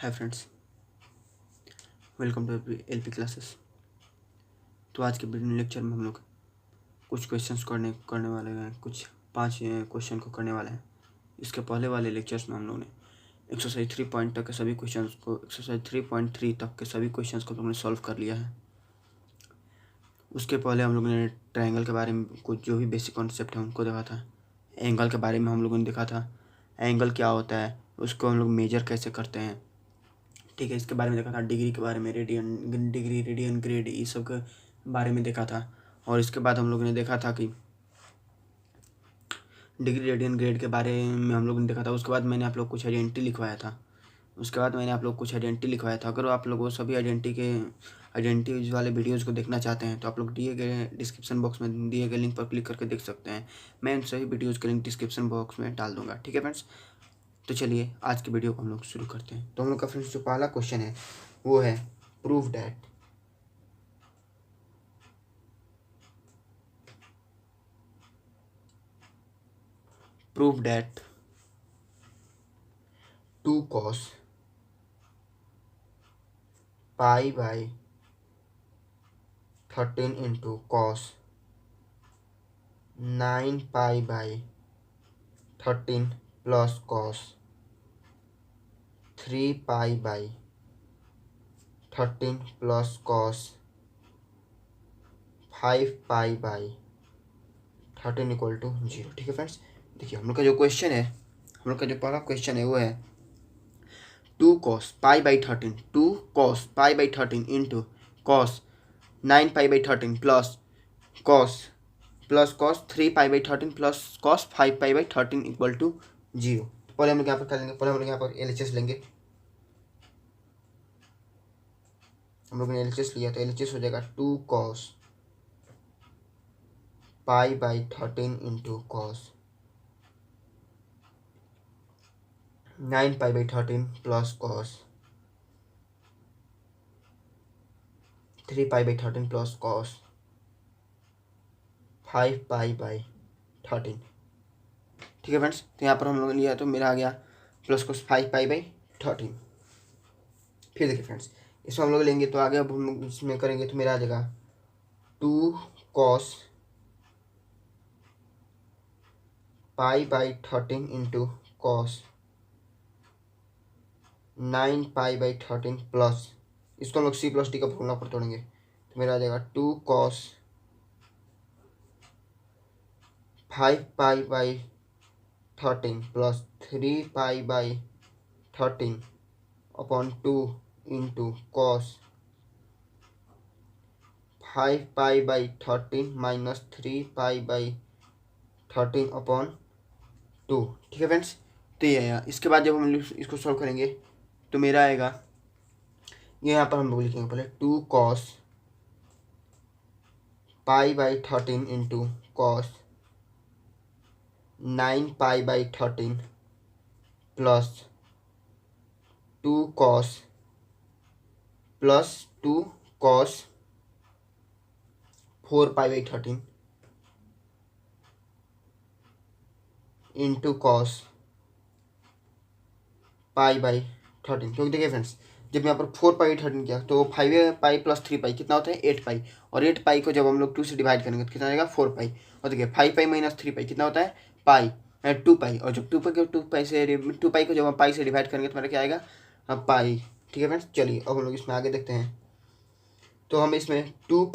Hi friends, welcome to LP classes. तो आज के वीडियो लेक्चर में हम लोग कुछ क्वेश्चंस करने वाले हैं। कुछ 5 क्वेश्चन को करने वाले हैं। इसके पहले वाले लेक्चर्स में हम लोग ने एक्सरसाइज 3 पॉइंट तक के सभी क्वेश्चंस को एक्सरसाइज 3.3 तक के सभी क्वेश्चंस को हम लोग ने सॉल्व कर लिया है। उसके पहले हम लोग ने ट्रायंगल के बारे में कुछ जो भी बेसिक कॉन्सेप्ट है उनको देखा था। एंगल के बारे में हम लोगों ने देखा था, एंगल क्या होता है, उसको हम लोग मेजर कैसे करते हैं। ठीक है, इसके बारे में देखा था। डिग्री के बारे में, डिग्री, रेडियन, ग्रेड, ये सब के बारे में देखा था। और इसके बाद हम लोगों ने देखा था कि डिग्री, रेडियन, ग्रेड के बारे में हम लोगों ने देखा था। उसके बाद मैंने आप लोग कुछ आइडेंटिटी लिखवाया था। अगर आप लोग वो सभी आइडेंटिटी वाले वीडियोज़ को देखना चाहते हैं तो आप लोग दिए गए डिस्क्रिप्शन बॉक्स में दिए गए लिंक पर क्लिक करके देख सकते हैं। मैं उन सभी वीडियोज़ के लिंक डिस्क्रिप्शन बॉक्स में डाल दूँगा। ठीक है फ्रेंड्स, तो चलिए आज की वीडियो को हम लोग शुरू करते हैं। तो हम लोग का फ्रेंड्स जो पहला क्वेश्चन है वो है prove that prove that 2 cos pi by 13 into cos 9 pi by 13 plus cos 3 pi by 13 plus cos 5 pi by 13 equal to 0। ठीक है फ्रेंड्स, देखिए हम लोग का जो क्वेश्चन है, हम लोग का जो पहला क्वेश्चन है वो है 2 cos pi by 13 2 cos pi by 13 into cos 9 pi by 13 plus cos 3 pi by 13 plus cos 5 pi by 13 equal to 0। पहले हम लोग यहाँ पर कर लेंगे, पहले हम लोग यहाँ पर LHS लेंगे। हम लोग ने LHS लिया तो LHS हो जाएगा 2 cos pi by 13 into cos 9 pi by 13 plus cos 3 pi by 13 plus cos 5 pi by 13। ठीक है फ्रेंड्स, तो यहाँ पर हम लोग ने लिया तो मेरा आ गया प्लस cos 5 pi by 13। फिर देखिए फ्रेंड्स, इसमें हम लोग लेंगे तो आगे अब हम लोग इसमें करेंगे तो मेरा आ जाएगा 2 cos pi by 13 into cos 9 pi by 13 plus, इसको हम लोग C प्लस डी का फॉर्मूला पर तोड़ेंगे तो मेरा आ जाएगा 2 cos 5 pi by 13 plus 3 pi by 13 upon 2 into cos 5 pi by 13 minus 3 pi by 13 upon 2। ठीक है फ्रेंड्स, तो ये आया। इसके बाद जब हम इसको सॉल्व करेंगे तो मेरा आएगा, ये यहाँ पर हम लोग लिखेंगे पहले 2 cos pi by 13 into cos 9 pi by 13 plus 2 cos plus 2 cos 4 pi by 13 into cos pi by 13। क्योंकि देखिए फ्रेंड्स, जब यहाँ पर 4 पाई 13 किया तो 5 पाई प्लस 3 पाई कितना होता है 8 पाई, और 8 पाई को जब हम लोग 2 से डिवाइड करेंगे तो कितना आएगा 4 पाई। और देखिए 5 पाई माइनस 3 पाई कितना होता है पाई 2 पाई, और जब 2 पाई को जब हम पाई से डिवाइड करेंगे तो मेरा क्या आएगा पाई। ठीक है फ्रेंड्स, चलिए अब हम लोग इसमें आगे देखते हैं। तो हम इसमें 2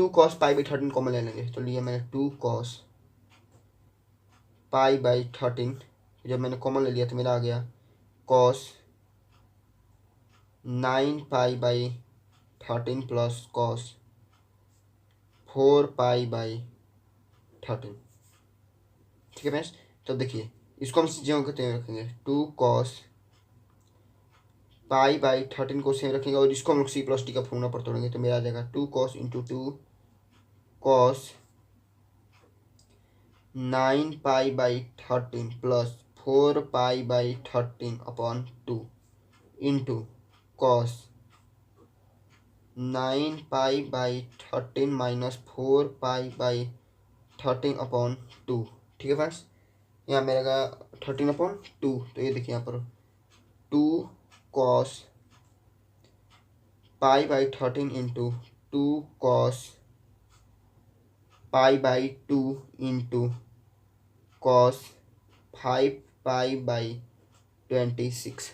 cos पाई बाई 13 कॉमन ले लेंगे तो लिए मैंने 2 cos पाई बाई 13, जब मैंने कॉमन ले लिया तो मेरा आ गया cos 9 pi by 13 plus cos 4 pi by 13। ठीक है फ्रेंड्स, तो देखिए इसको हम जो कहते हैं रखेंगे 2 cos पाई बाई 13 को सेम रखेंगे और इसको हम लोग C प्लस डी का फॉर्मूला पर तोड़ेंगे तो मेरा आ जाएगा 2 cos into 2 cos 9 pi by 13 plus 4 pi by 13 upon 2 into cos 9 pi by 13 minus 4 pi by 13 upon 2। ठीक है फ्रेंड्स, यहाँ मेरा 13 अपॉन 2, तो ये देखिए यहाँ पर 2 cos pi by 13 into 2 cos pi by 2 into cos 5 pi by 26।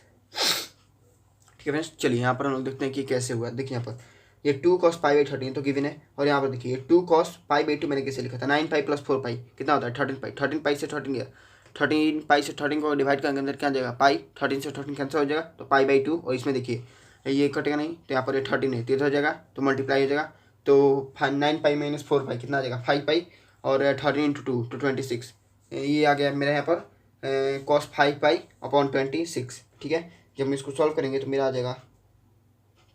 ठीक है फ्रेंड्स, चलिए यहाँ पर हम लोग देखते हैं कि कैसे हुआ। देखिए यहाँ पर ये 2 cos पाई बाई 13 तो गिवन है, और यहाँ पर देखिए 2 cos पाई बाई 2 मैंने कैसे लिखा था, 9 पाई प्लस 4 पाई कितना होता है 13 पाई। 13 पाई से 13 गया, 13 पाई से 13 को डिवाइड करेंगे अंदर क्या आ जाएगा पाई, 13 से 13 कैंसिल हो जाएगा तो पाई बाई 2, और इसमें देखिए ये कटेगा नहीं तो यहाँ पर ये 13 है तो इधर हो जाएगा तो मल्टीप्लाई हो जाएगा, तो 9 पाई माइनस 4 पाई कितना आ जाएगा 5 पाई, और 13 इंटू 2 तो 26, ये आ गया मेरा यहाँ पर cos 5 पाई अपॉन 26। ठीक है, जब हम इसको सॉल्व करेंगे तो मेरा आ जाएगा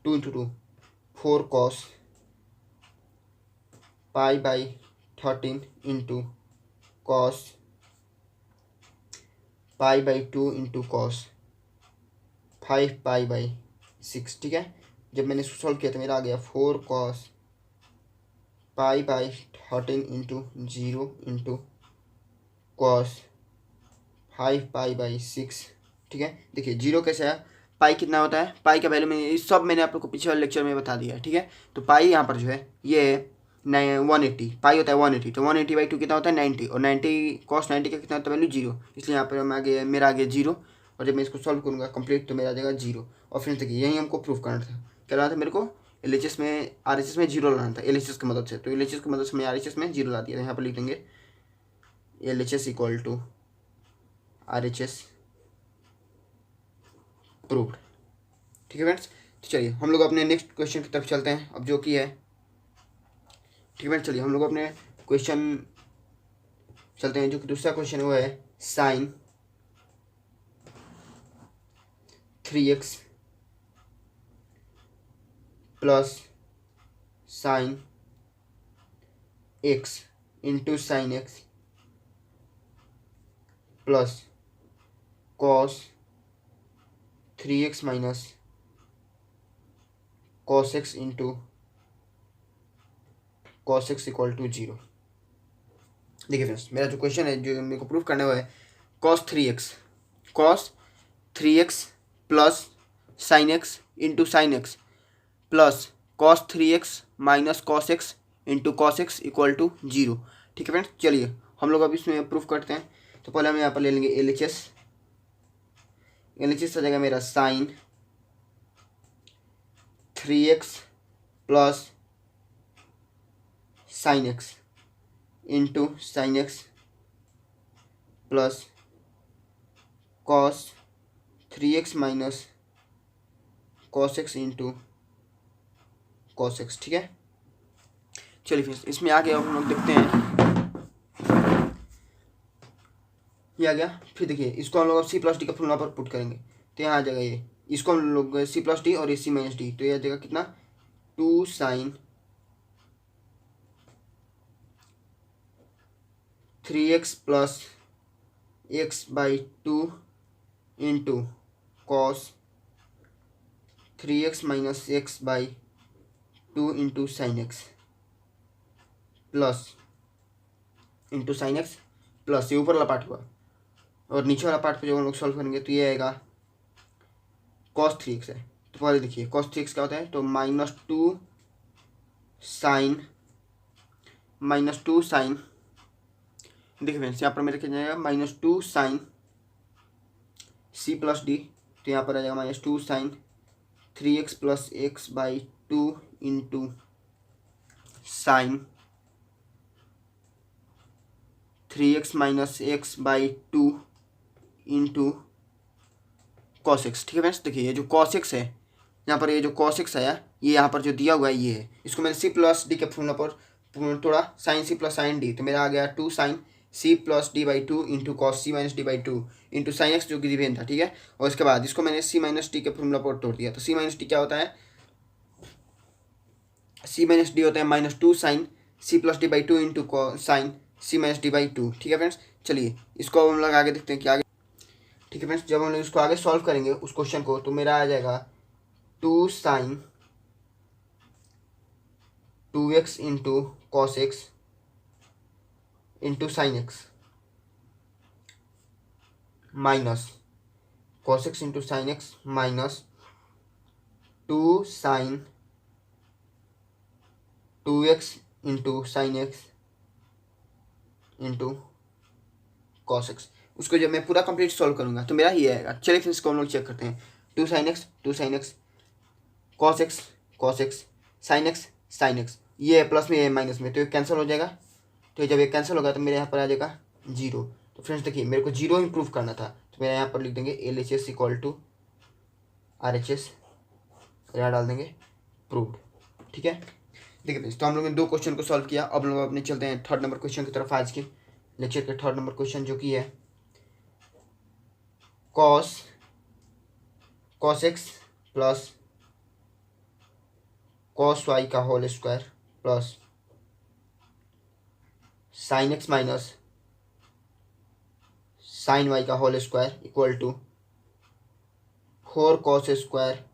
2 into 2 4 cos pi by 13 into cos pi by 2 into cos 5 pi by 6। ठीक है, जब मैंने इसको सॉल्व किया तो मेरा आ गया 4 cos pi by 13 into 0 into cos 5 pi by 6। ठीक है, देखिए जीरो कैसे है, पाई कितना होता है, पाई का वैल्यू मैंने सब मैंने आप लोग को पिछले वाले लेक्चर में बता दिया है। ठीक है, तो पाई यहाँ पर जो है ये 180 पाई होता है 180, तो 180 बाई 2 कितना होता है 90, और 90 cos 90 का कितना होता है वैल्यू 0, इसलिए यहाँ पर हम आगे मेरा आगे 0, और जब मैं इसको सॉल्व करूँगा कंप्लीट तो मेरा आ जाएगा 0। और फिर देखिए यही हमको प्रूफ करना था, क्या लाना था मेरे को LHS में RHS में 0 लाना था LHS की मदद से, तो LHS की मदद से मैं RHS में 0 ला दिया। यहाँ पर लिख देंगे LHS equal to RHS proved. ठीक है फ्रेंड्स, तो चलिए हम लोग अपने नेक्स्ट क्वेश्चन की तरफ चलते हैं अब, जो कि है ठीक है फ्रेंड्स, चलिए हम लोग अपने क्वेश्चन चलते हैं। जो कि दूसरा क्वेश्चन है वो है sine 3x plus sine x into sine x plus cos 3x minus cos x into cos x equal to 0। देखिए फ्रेंड्स, मेरा जो क्वेश्चन है जो मेरे को प्रूफ करना हुआ है cos 3x plus sine x into sine x plus cos 3x minus cos x into cos x equal to 0। ठीक है फ्रेंड्स, चलिए हम लोग अब इसमें प्रूफ करते हैं। तो पहले हम यहाँ पर ले लेंगे LHS आ जाएगा मेरा sine 3x plus sine x into sine x plus cos 3x minus cos x into cos x। ठीक है, चलिए फिर इसमें आगे हम लोग देखते हैं, ये आ गया। फिर देखिए इसको हम लोग अब सी प्लस डी का फॉर्मूला पर पुट करेंगे तो यहाँ आ जाएगा ये, इसको हम लोग सी प्लस डी और ये सी माइनस डी, तो ये आ जाएगा कितना 2 sine 3x plus x by 2 into cos 3x minus x by 2 into sine x plus into sine x plus ये ऊपर वाला पार्ट हुआ, और नीचे वाला पार्ट पे जब हम लोग सॉल्व करेंगे तो ये आएगा cos 3x है। तो पहले देखिए cos 3x क्या होता है, तो -2 साइन देखिए फ्रेंड्स यहाँ पर मेरे क्या जाएगा -2 साइन c प्लस डी, तो यहाँ पर आ जाएगा -2 sine 3x plus x by 2 into sine 3x minus x by 2 into cos x। ठीक है फ्रेंड्स, देखिए ये जो cos x है यहाँ पर, ये जो cos x आया ये यहाँ पर जो दिया हुआ है ये है, इसको मैंने c प्लस डी के फॉर्मूला पर थोड़ा sine c plus sine D, तो मेरा आ गया 2 sine c plus D by 2 into cos c minus D by 2 into sine x जो कि गिवन था। ठीक है, और इसके बाद इसको मैंने c माइनस डी के फॉर्मूला पर तोड़ दिया, तो c माइनस डी क्या होता है, c माइनस डी होता है -2 sine c plus D by 2 into sine c minus D by 2। ठीक है फ्रेंड्स, चलिए इसको हम लोग आगे देखते हैं कि आगे। ठीक है फ्रेंड्स, जब हम लोग इसको आगे सॉल्व करेंगे उस क्वेश्चन को तो मेरा आ जाएगा 2 sine 2x into cos x into sine x minus cos x into sine x minus two sine 2x into sine x into cos x. उसको जब मैं पूरा कंप्लीट सॉल्व करूंगा तो मेरा ये आएगा। चलिए फिर इसको हम लोग चेक करते हैं। Two sine x cos x sine x, ये है प्लस में ये माइनस में, तो ये कैंसिल हो जाएगा। तो जब ये कैंसिल होगा तो मेरे यहाँ पर आ जाएगा जीरो। तो फ्रेंड्स देखिए मेरे को जीरो इम्प्रूव करना था, तो मेरे यहाँ पर लिख देंगे LHS इक्वल टू RHS, और यहाँ डाल देंगे प्रूव्ड। ठीक है, देखिए फ्रेंड्स, तो हम लोगों ने दो क्वेश्चन को सॉल्व किया। अब लोग अपने चलते हैं थर्ड नंबर क्वेश्चन की तरफ। आज के लेक्चर के थर्ड नंबर क्वेश्चन जो कि है cos x plus cos y का whole square plus sine x minus sine y का whole square equal to 4 cos square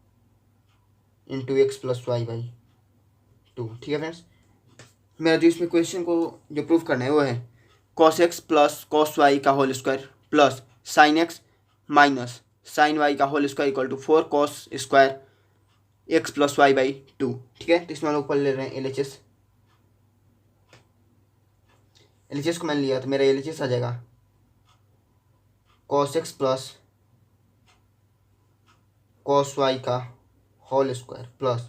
into x plus y by 2। ठीक है फ्रेंड्स, मेरा जो इसमें क्वेश्चन को जो प्रूफ करना है वो है cos x plus cos y का whole square plus sine x minus sine y का whole square equal to 4 cos square x plus y by 2। ठीक है, तो इसमें हम लोग पढ़ ले रहे हैं LHS को मैंने लिया तो मेरा LHS आ जाएगा cos x plus cos y का whole square plus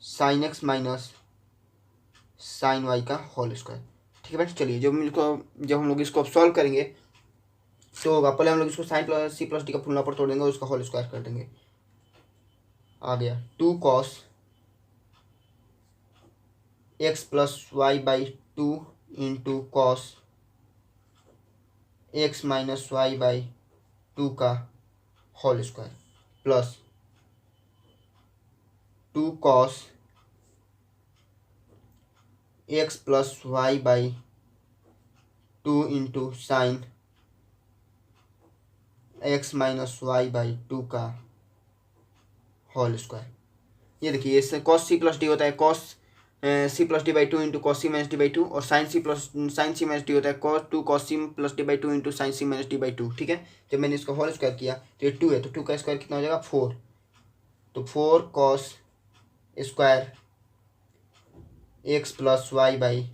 sine x minus sine y का होल स्क्वायर। ठीक है फ्रेंड्स, चलिए जब हम लोग इसको सॉल्व करेंगे तो होगा, पहले हम लोग इसको sine plus C plus D का फुल पर तोड़ देंगे और उसका होल स्क्वायर कर देंगे। आ गया 2 cos x plus y by 2 into cos x minus y by 2 का whole square plus 2 cos x plus y by 2 into sine x minus y by 2 का होल स्क्वायर। ये देखिए इससे कॉस सी प्लस डी होता है cos C plus D by 2 into cos C minus D by 2, और sine C minus D होता है cos C plus D by 2 into sine C minus D by 2। ठीक है, जब मैंने इसको होल स्क्वायर किया तो ये 2 है, तो 2 का स्क्वायर कितना हो जाएगा 4, तो 4 cos square x plus y by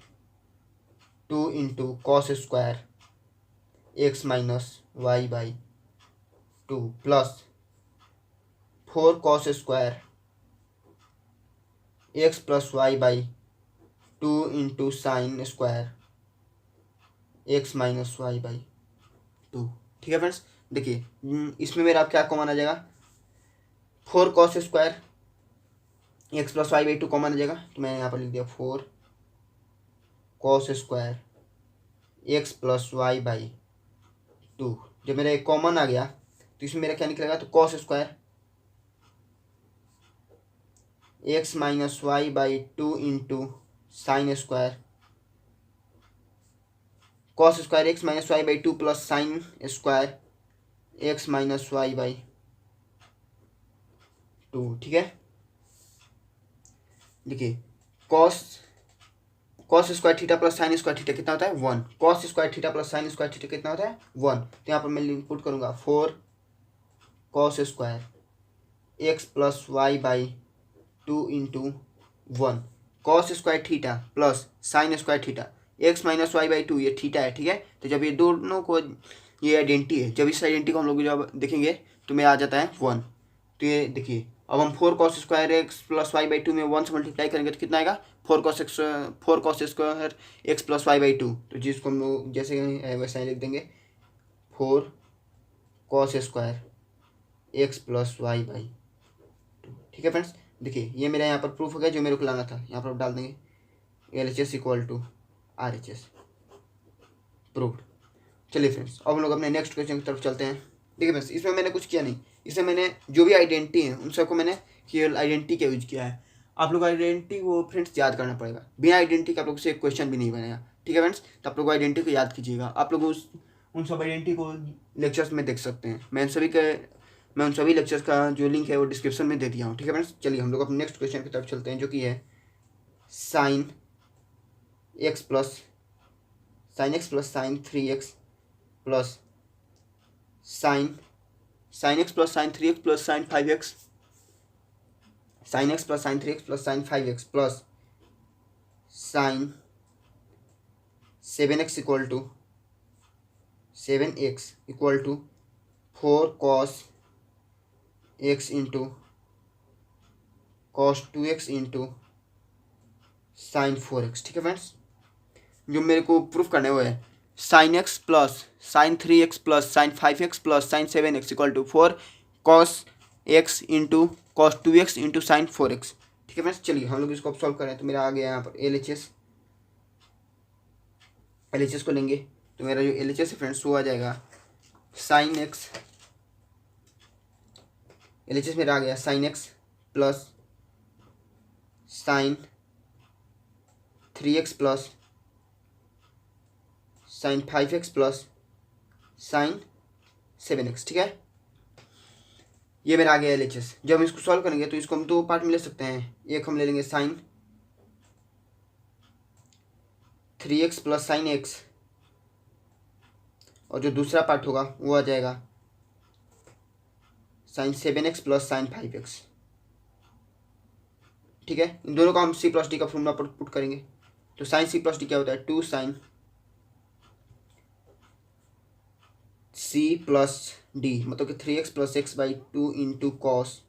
2 into cos square x minus y by 2 plus 4 cos square x plus y by 2 into sine square x minus y by 2। ठीक है फ्रेंड्स, देखिए इसमें मेरा क्या कॉमन आ जाएगा 4 cos square x plus y by 2 common आ जाएगा, तो मैंने यहाँ पर लिख दिया 4 cos square x plus y by 2। जब मेरा एक कॉमन आ गया तो इसमें मेरा क्या निकलेगा, तो cos square x minus y by 2 into sine square cos square x minus y by 2 plus sine square x minus y by 2। ठीक है, देखिए cos square theta plus sine square theta कितना होता है 1, cos square theta plus sine square theta कितना होता है 1। तो यहाँ पर मैं इनपुट करूँगा 4 cos square x plus y by 2 into 1 cos square theta plus sine square theta x minus y by 2 ये थीटा है। ठीक है, तो जब ये दोनों को ये आइडेंटिटी है, जब इस आइडेंटिटी को हम लोग जब देखेंगे तो मेरा आ जाता है 1। तो ये देखिए अब हम 4 cos square x plus y by 2 में 1 से मल्टीप्लाई करेंगे तो कितना आएगा 4 cos square x plus y by 2। तो जिसको हम लोग जैसे वैसे लिख देंगे 4 cos square x plus y by 2। ठीक है फ्रेंड्स, देखिए ये मेरा यहाँ पर प्रूफ हो गया जो मेरे को लाना था। यहाँ पर डाल देंगे LHS equal to RHS proved. चलिए फ्रेंड्स, अब हम लोग अपने नेक्स्ट क्वेश्चन की तरफ चलते हैं। देखिए फ्रेंड्स, इसमें मैंने कुछ किया नहीं, इसमें मैंने जो भी आइडेंटिटी है उन सबको मैंने केवल आइडेंटिटी का यूज किया है। आप लोग आइडेंटिटी को फ्रेंड्स याद करना पड़ेगा, बिना आइडेंटिटी का आप लोग से एक क्वेश्चन भी नहीं बनेगा। ठीक है फ्रेंड्स, तो आप लोग आइडेंटिटी को याद कीजिएगा। आप लोग उन सब आइडेंटिटी को लेक्चर्स में देख सकते हैं। मैं उन सभी लेक्चर्स का जो लिंक है वो डिस्क्रिप्शन में दे दिया हूँ। ठीक है फ्रेंड्स, चलिए हम लोग अपने नेक्स्ट क्वेश्चन की तरफ चलते हैं जो कि है sine x plus sine 3x plus sine x plus sine 3x plus sine 5x sine x plus sine 3x plus sine 5x plus sine 7x equal to 4 cos x into cos 2x into sine 4x। ठीक है friends, जो मेरे को proof करना है वो है sine x plus sine 3x plus sine 5x plus sine 7x equal to 4 cos x into cos 2x into sine 4x। ठीक है फ्रेंड्स, चलिए हम लोग इसको अब सॉल्व करें। तो मेरा आ गया यहाँ पर एल एच एस को लेंगे तो मेरा जो एल एच एस है फ्रेंड्स वो आ जाएगा sine x, L H S मेरा आ गया sign x plus sine 3x plus sine 5x plus sine 7x। ठीक है, ये मेरा आ गया एल एच एस। जब हम इसको सॉल्व करेंगे तो इसको हम दो पार्ट में ले सकते हैं। एक हम ले लेंगे sign 3x plus sine x, और जो दूसरा पार्ट होगा वो आ जाएगा sign 7x plus sine 5x। ठीक है, इन दोनों का हम सी प्लस डी का फॉर्मूला पर पुट करेंगे। तो साइन सी प्लस डी क्या होता है, 2 साइन सी प्लस डी, मतलब कि 3x plus x by 2 into cos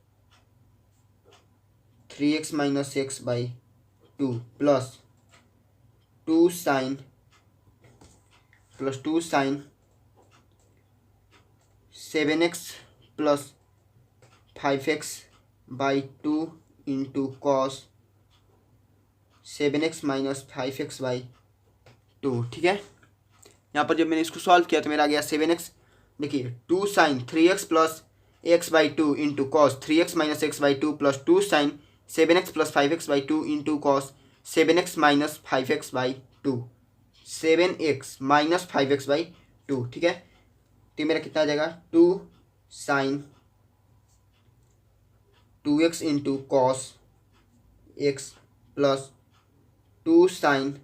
3x minus x by 2 plus 2 sine 7x plus 5x by 2 into cos 7x minus 5x by 2। ठीक है, यहाँ पर जब मैंने इसको सॉल्व किया तो मेरा आ गया 7x। देखिए 2 sine 3x plus x by 2 into cos 3x minus x by 2 plus 2 sine 7x plus 5x by 2 into cos 7x minus 5x by 2, 7x minus 5x by 2। ठीक है, तो मेरा कितना आ जाएगा 2 sine 2x into cos x plus 2 sine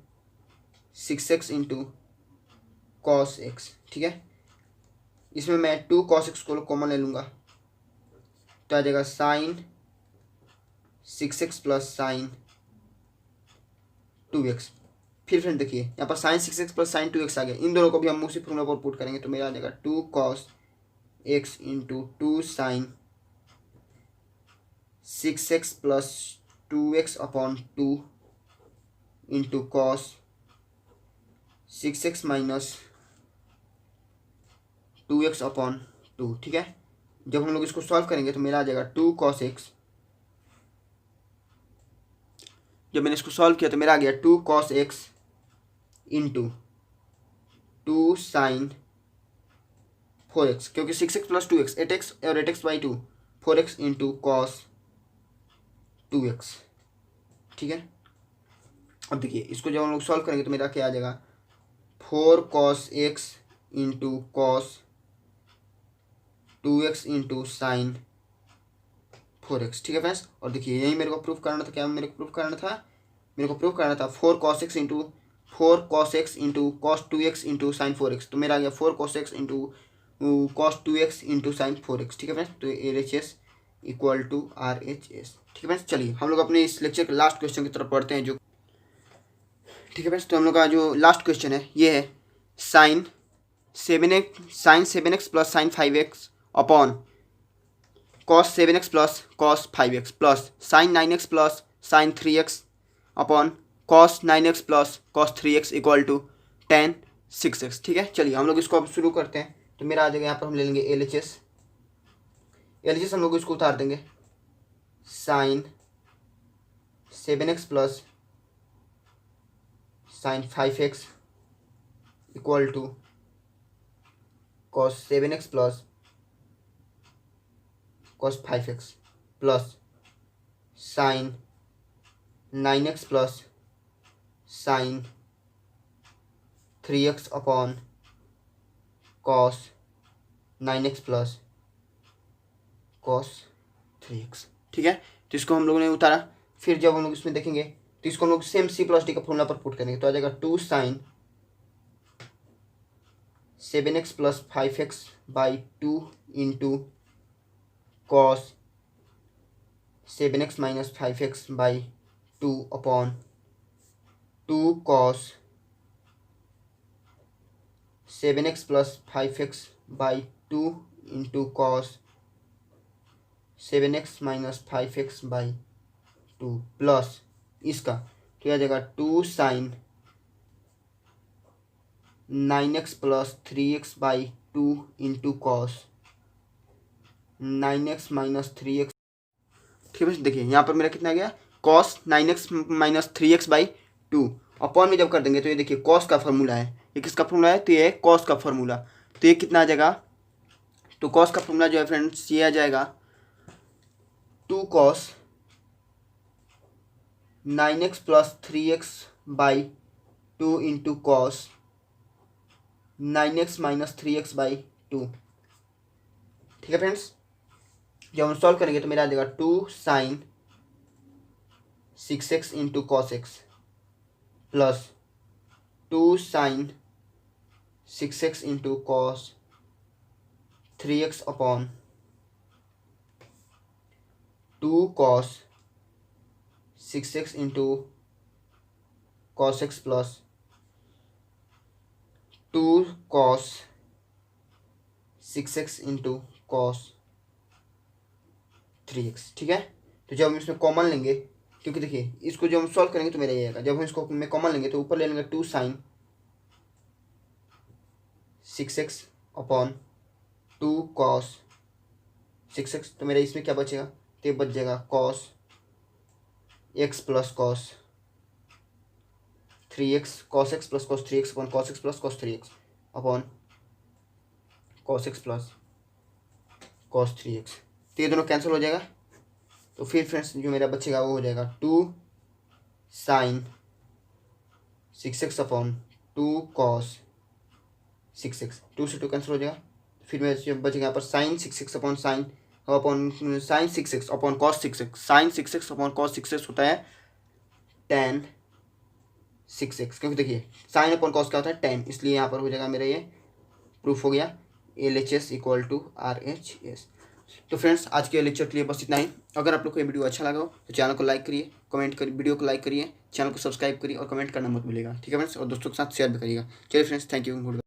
6x into cos x। ठीक है, इसमें मैं 2 cos x को कॉमन ले लूँगा तो आ जाएगा sign 6x plus sign 2x। फिर फ्रेंड देखिए यहाँ पर sine 6x plus sign 2x आ गया। इन दोनों को भी हम उसी फॉर्मूला पर पुट करेंगे तो मेरा आ जाएगा 2 cos x into 2 sine 6x plus 2x upon 2 into cos 6x minus 2x upon 2। ठीक है, जब हम लोग इसको सॉल्व करेंगे तो मेरा आ जाएगा 2 cos x। जब मैंने इसको सॉल्व किया तो मेरा आ गया 2 cos x into 2 sign 4x, क्योंकि 6x प्लस 2x 8x और 8x by 2 4x into cos 2x। ठीक है, अब देखिए इसको जब हम लोग सॉल्व करेंगे तो मेरा क्या आ जाएगा 4 cos x into cos 2x into sine 4x। ठीक है फ्रेंड्स, और देखिए यही मेरे को प्रूफ करना था। क्या मेरे को प्रूफ करना था, 4 cos x into cos 2x into sine 4x। तो मेरा आ गया 4 cos x into cos 2x into sine 4x। ठीक है फ्रेंड्स, तो L H S equal to R H S. ठीक है फ्रेंड्स, चलिए हम लोग अपने इस लेक्चर के लास्ट क्वेश्चन की तरफ पढ़ते हैं जो। ठीक है फ्रेंड्स, तो हम लोग का जो लास्ट क्वेश्चन है ये है sine 7x plus sine 5x upon cos 7x plus cos 5x plus sine 9x plus sine 3x upon cos 9x plus cos 3x equal to tan 6x। ठीक है, चलिए हम लोग इसको अब शुरू करते हैं। तो मेरा आ जाएगा यहाँ पर हम ले लेंगे एल एच एस हम लोग इसको उतार देंगे sine 7x plus sine 5x equal to cos 7x plus cos 5x plus sine 9x plus sine 3x upon cos 9x plus cos 3x। ठीक है, तो इसको हम लोगों ने उतारा। फिर जब हम लोग इसमें देखेंगे तो इसको हम लोग सेम सी प्लस डी का फॉर्मूला पर पुट करेंगे तो आ जाएगा 2 sine 7x plus 5x by 2 into cos 7x minus 5x by 2 upon 2 cos 7x plus 5x by 2 into cos 7x minus 5x by 2 plus इसका तो यह आ जाएगा 2 sine 9x plus 3x by 2 into cos 9x minus 3x। ठीक है, देखिए यहाँ पर मेरा कितना आ गया cos 9x minus 3x by 2 upon में जब कर देंगे तो ये देखिए cos का फॉर्मूला है, ये किसका फॉर्मूला है, तो ये है cos का फॉर्मूला। तो ये कितना आ जाएगा, तो cos का फॉर्मूला जो है फ्रेंड्स ये आ जाएगा 2 cos 9x plus 3x by 2 into cos 9x minus 3x by 2। ठीक है फ्रेंड्स, जब हम सॉल्व करेंगे तो मेरा आ जाएगा 2 sine 6x into cos x plus 2 sine 6x into cos 3x upon 2 cos 6x into cos x plus 2 cos 6x into cos 3x। ठीक है, तो जब हम इसमें कॉमन लेंगे, क्योंकि देखिए इसको जब हम सॉल्व करेंगे तो मेरा ये आएगा, जब हम इसको में कॉमन लेंगे तो ऊपर ले लेंगे 2 sine 6x upon 2 cos 6x, तो मेरा इसमें क्या बचेगा, तो ये बच जाएगा cos x plus cos 3x cos x plus cos 3x upon cos x plus cos 3x upon cos x plus cos 3x। तो ये दोनों कैंसिल हो जाएगा, तो फिर फ्रेंड्स जो मेरा बचेगा वो हो जाएगा 2 sine 6x upon 2 cos 6x, 2 से 2 कैंसिल हो जाएगा, फिर मेरे बचेगा यहाँ पर sine 6x upon sine 6x upon cos 6x, sine 6x upon cos 6x होता है tan 6x, क्योंकि देखिए साइन अपॉन कॉस क्या होता है tan, इसलिए यहाँ पर हो जाएगा मेरा ये प्रूफ हो गया LHS इक्वल टू RHS। तो फ्रेंड्स आज के लेक्चर के लिए बस इतना ही। अगर आप लोग को ये वीडियो अच्छा लगा हो तो चैनल को लाइक करिए, कमेंट करिए, वीडियो को लाइक करिए, चैनल को सब्सक्राइब करिए और कमेंट करना मत भूलिएगा। ठीक है फ्रेंड्स, और दोस्तों के साथ शेयर भी करिएगा। चलिए फ्रेंड्स, थैंक यू, गुड।